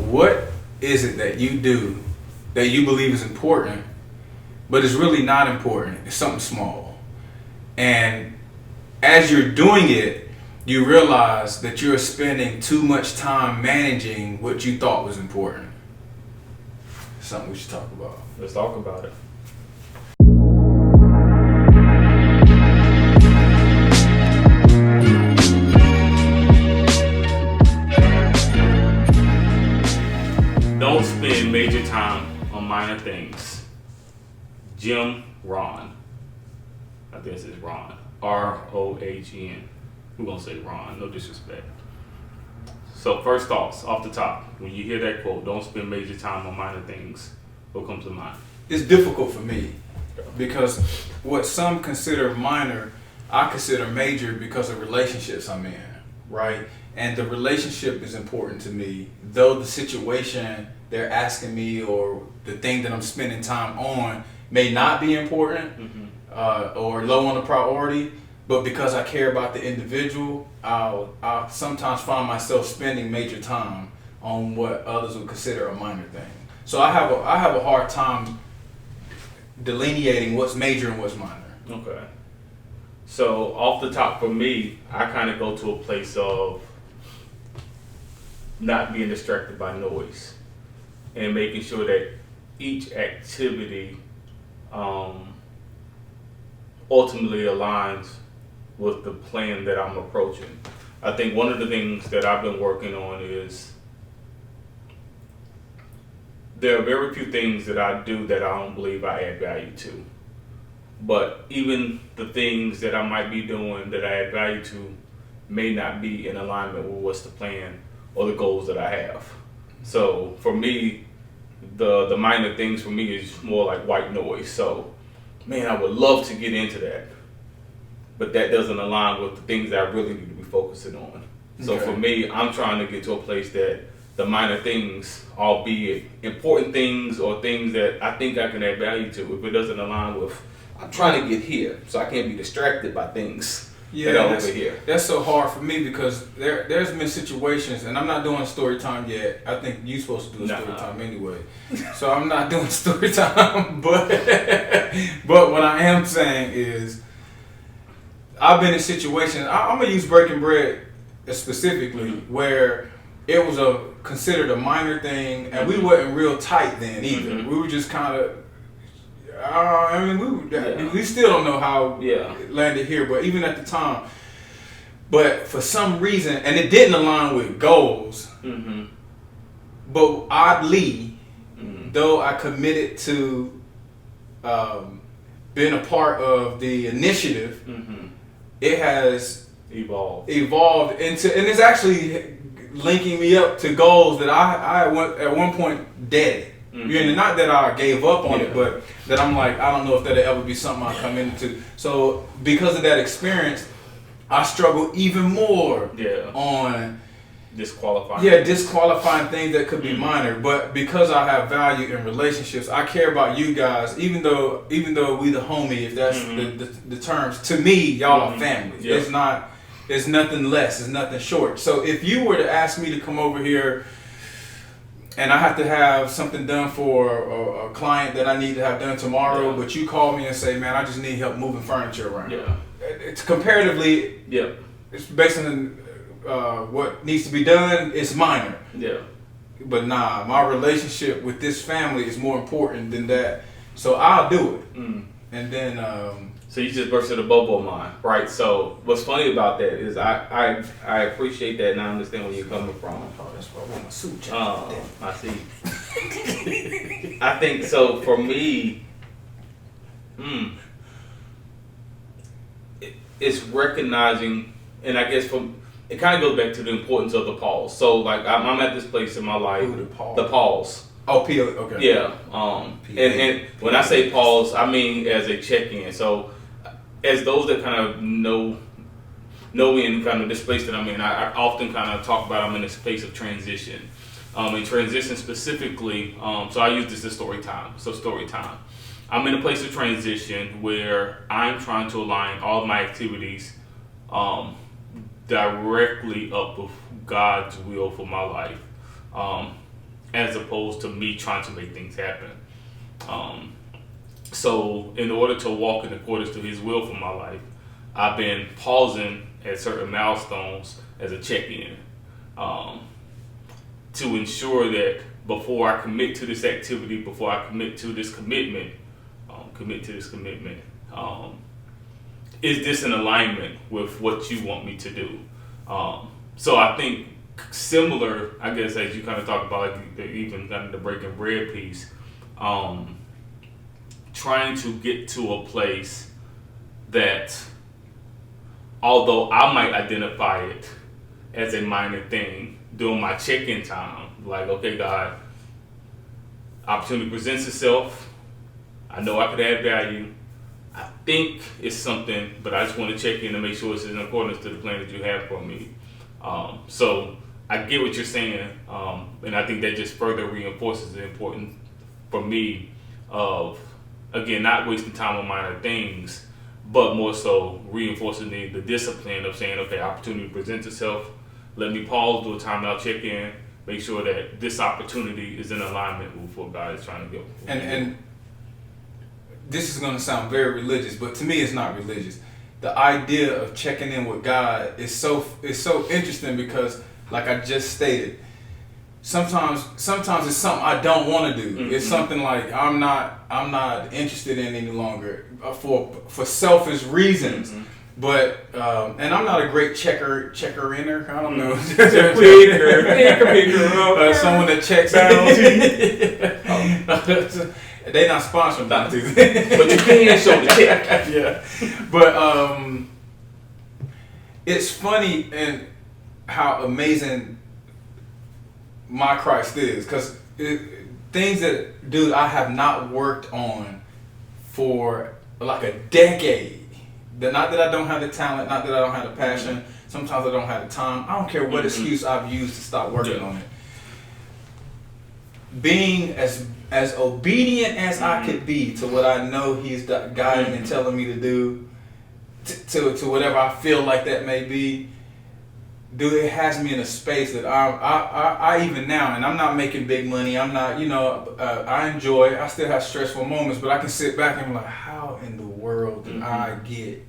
what is it that you do that you believe is important, but it's really not important? It's something small. And as you're doing it, you realize that you're spending too much time managing what you thought was important. Something we should talk about. Let's talk about it. Don't spend major time on minor things. Jim Rohn. I think it's Ron. R-O-H-N. We're going to say Ron, no disrespect. So first thoughts off the top. When you hear that quote, don't spend major time on minor things, what comes to mind? It's difficult for me because what some consider minor, I consider major because of relationships I'm in, right? And the relationship is important to me, though the situation they're asking me or the thing that I'm spending time on may not be important or low on the priority, but because I care about the individual, I'll sometimes find myself spending major time on what others would consider a minor thing. So I have a hard time delineating what's major and what's minor. Okay. So off the top for me, I kind of go to a place of not being distracted by noise and making sure that each activity ultimately aligns with the plan that I'm approaching. I think one of the things that I've been working on is there are very few things that I do that I don't believe I add value to. But even the things that I might be doing that I add value to may not be in alignment with what's the plan or the goals that I have. So for me, the minor things for me is more like white noise. So, man, I would love to get into that, but that doesn't align with the things that I really need to be focusing on. So Okay. for me, I'm trying to get to a place that the minor things, albeit important things or things that I think I can add value to, if it doesn't align with, I'm trying to get here, so I can't be distracted by things that are over here. That's so hard for me because there's been situations, and I'm not doing story time yet. I think you're supposed to do a story time anyway. So I'm not doing story time, but what I am saying is I've been in situations, I'm going to use Breaking Bread specifically, where it was considered a minor thing, and we wasn't real tight then either. We were just kind of, we still don't know how it landed here, but even at the time, but for some reason, and it didn't align with goals, but oddly, though I committed to being a part of the initiative, it has evolved into, and it's actually linking me up to goals that I at one point dead. Not that I gave up on it, but that I'm like, I don't know if that'll ever be something I come into. So because of that experience, I struggle even more on disqualifying things that could be minor. But because I have value in relationships, I care about you guys, even though we the homie, if that's the terms. To me, y'all are family. It's nothing less, it's nothing short. So if you were to ask me to come over here and I have to have something done for a client that I need to have done tomorrow, but you call me and say, man, I just need help moving furniture around. It's comparatively, it's based on what needs to be done, it's minor. But nah, my relationship with this family is more important than that. So I'll do it. And then... So you just bursted a bubble of mine, right? So what's funny about that is I appreciate that and I understand where you're coming from. Oh, that's why I want my suit jacket. I see. I think so for me, it's recognizing, and I guess it kind of goes back to the importance of the pause. So like I'm at this place in my life, the pause. Oh, okay. Yeah. And when I say pause, I mean as a check-in. So as those that kind of know me and kind of this place that I'm in, I often kind of talk about I'm in a space of transition. In transition specifically, so I use this as story time. So story time. I'm in a place of transition where I'm trying to align all of my activities directly up with God's will for my life. as opposed to me trying to make things happen. So in order to walk in accordance to His will for my life, I've been pausing at certain milestones as a check-in, to ensure that before I commit to this activity, before I commit to this commitment, is this in alignment with what you want me to do? So I think similar, I guess, as you kind of talk about, like even kind of the breaking bread piece, trying to get to a place that, although I might identify it as a minor thing during my check-in time, like, okay, God, opportunity presents itself. I know I could add value. I think it's something, but I just want to check in to make sure it's in accordance to the plan that you have for me. So I get what you're saying, and I think that just further reinforces the importance for me of, again, not wasting time on minor things, but more so reinforcing the discipline of saying, okay, opportunity presents itself. Let me pause, do a timeout, check in, make sure that this opportunity is in alignment with what God is trying to do. And this is going to sound very religious, but to me, it's not religious. The idea of checking in with God is so interesting because, like I just stated, sometimes it's something I don't want to do. Mm-hmm. It's something like I'm not interested in any longer for selfish reasons. Mm-hmm. But and I'm not a great checker-inner. I don't know. Someone that checks out. They not sponsored, not to. But you can show the check. Yeah. But it's funny and how amazing my Christ is, because things that, dude, I have not worked on for like a decade. Not that I don't have the talent, not that I don't have the passion. Sometimes I don't have the time. I don't care what excuse I've used to stop working on it. Being as obedient as I could be to what I know He's guiding and telling me to do, to whatever I feel like that may be, dude, it has me in a space that I even now, and I'm not making big money. I'm not, I enjoy. I still have stressful moments, but I can sit back and be like, how in the world did I get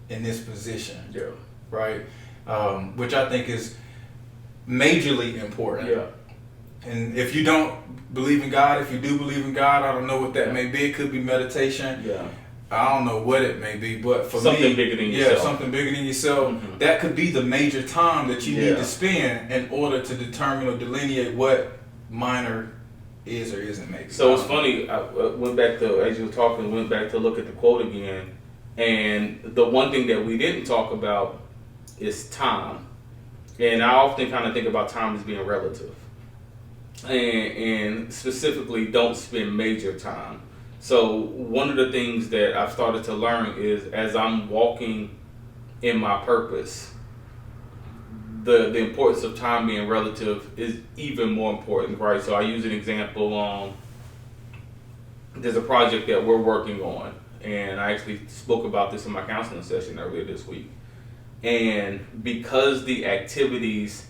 in this position? Yeah. Right. Which I think is majorly important. Yeah. And if you don't believe in God, if you do believe in God, I don't know what that may be. It could be meditation. Yeah. I don't know what it may be, but for something me, bigger than yourself. Something bigger than yourself. Mm-hmm. That could be the major time that you need to spend in order to determine or delineate what minor is or isn't maybe. So it's funny. I went back to, as you were talking, went back to look at the quote again, and the one thing that we didn't talk about is time. And I often kind of think about time as being relative, and specifically, don't spend major time. So one of the things that I've started to learn is, as I'm walking in my purpose, the importance of time being relative is even more important, right? So I use an example. There's a project that we're working on, and I actually spoke about this in my counseling session earlier this week. And because the activities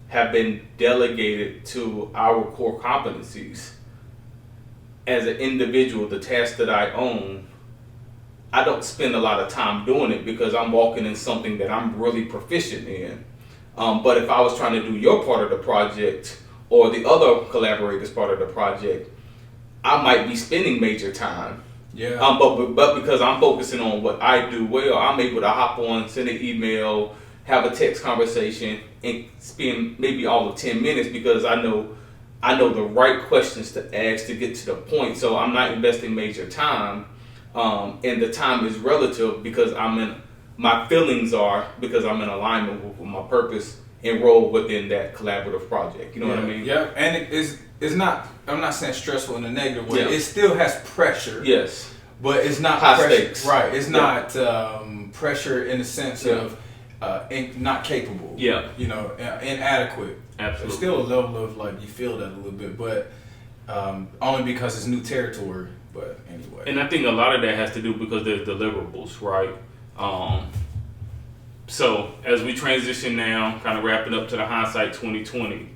have been delegated to our core competencies, as an individual, the task that I own, I don't spend a lot of time doing it because I'm walking in something that I'm really proficient in. But if I was trying to do your part of the project or the other collaborators' part of the project, I might be spending major time. Yeah. But because I'm focusing on what I do well, I'm able to hop on, send an email, have a text conversation, and spend maybe all of 10 minutes because I know the right questions to ask to get to the point. So I'm not investing major time, and the time is relative because my feelings are because I'm in alignment with my purpose and role within that collaborative project. You know what I mean? Yeah, and it's not. I'm not saying stressful in a negative way. Yeah. It still has pressure. Yes, but it's not high pressure. Stakes. Right. It's not pressure in the sense of not capable. Yeah. Inadequate. Absolutely. There's still a level of like you feel that a little bit, but only because it's new territory. But anyway. And I think a lot of that has to do because there's deliverables, right? So as we transition now, kind of wrapping up to the hindsight 2020,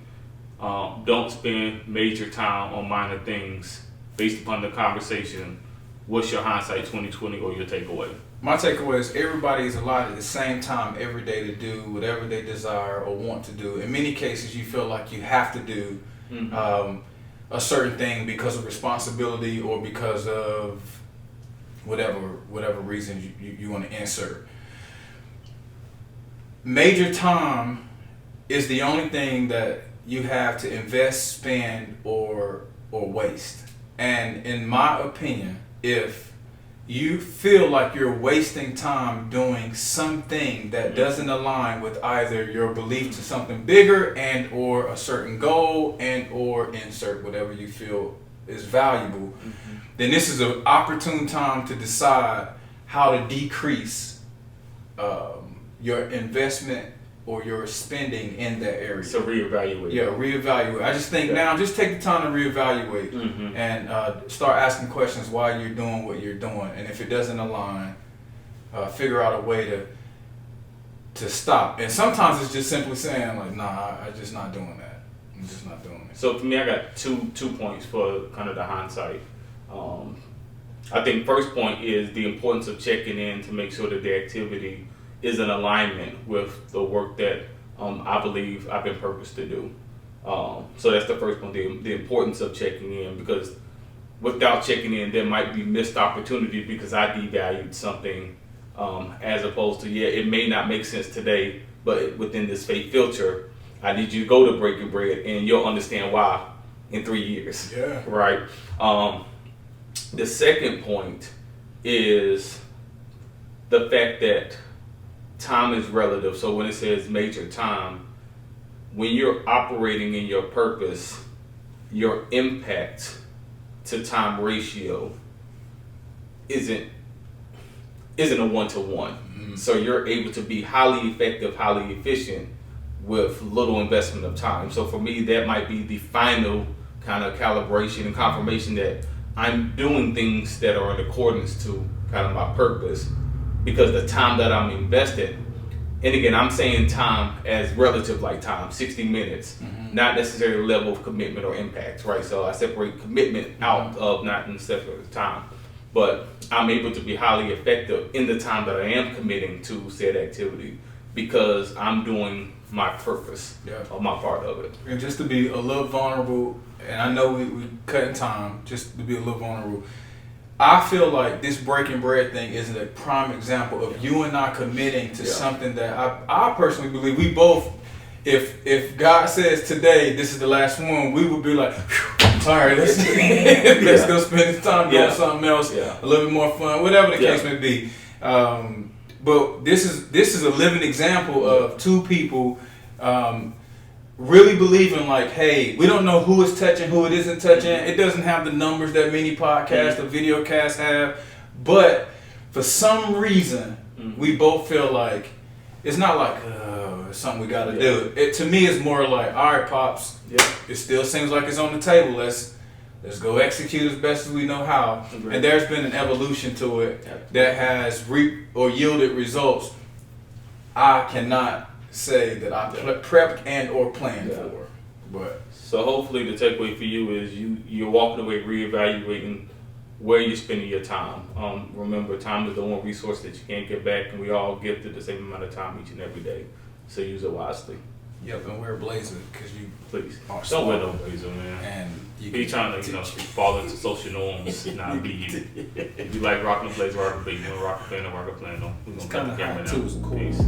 Don't spend major time on minor things. Based upon the conversation, what's your hindsight 2020 or your takeaway? My takeaway is everybody is allotted the same time every day to do whatever they desire or want to do. In many cases, you feel like you have to do a certain thing because of responsibility or because of whatever reason you want to insert. Major time is the only thing that you have to invest, spend, or waste. And in my opinion, if you feel like you're wasting time doing something that doesn't align with either your belief to something bigger and or a certain goal and or insert whatever you feel is valuable, then this is an opportune time to decide how to decrease your investment or your spending in that area. So reevaluate. Yeah, reevaluate. I just think now, just take the time to reevaluate and start asking questions why you're doing what you're doing. And if it doesn't align, figure out a way to stop. And sometimes it's just simply saying like, nah, I'm just not doing that. I'm just not doing it. So for me, I got two points for kind of the hindsight. I think first point is the importance of checking in to make sure that the activity is in alignment with the work that I believe I've been purposed to do. So that's the first one, the importance of checking in, because without checking in, there might be missed opportunity because I devalued something as opposed to, it may not make sense today, but within this faith filter, I need you to go to Breaking Bread and you'll understand why in 3 years. Yeah. Right? The second point is the fact that time is relative. So when it says major time, when you're operating in your purpose, your impact to time ratio isn't a 1-to-1. So you're able to be highly effective, highly efficient with little investment of time. So for me, that might be the final kind of calibration and confirmation that I'm doing things that are in accordance to kind of my purpose, because the time that I'm invested, and again, I'm saying time as relative like time, 60 minutes, not necessarily level of commitment or impact, right? So I separate commitment out of not in separate time, but I'm able to be highly effective in the time that I am committing to said activity because I'm doing my purpose or my part of it. And just to be a little vulnerable, and I know we cutting time, just to be a little vulnerable, I feel like this Breaking Bread thing is a prime example of you and I committing to something that I personally believe we both, if God says today this is the last one, we would be like, alright, let's go spend this time doing something else, a little bit more fun, whatever the case may be. But this is a living example of two people really believing like, hey, we don't know who is touching, who it isn't touching. It doesn't have the numbers that many podcasts or video casts have. But for some reason, we both feel like it's not like it's something we got to do. It to me is more like, all right, pops. It still seems like it's on the table. Let's go execute as best as we know how. And there's been an evolution to it that has reaped or yielded results I cannot say that I prepped and or planned for. But so hopefully the takeaway for you is you're walking away reevaluating where you're spending your time. Remember, time is the one resource that you can't get back, and we all gifted the same amount of time each and every day. So use it wisely. Yep, and wear a blazer because you please don't wear no blazer, man. And you be trying to fall into social norms, not be you. If you like rocking a blazer, rock a blazer. You want to rock a plan, rock a plan. We're gonna cut the camera now. Peace.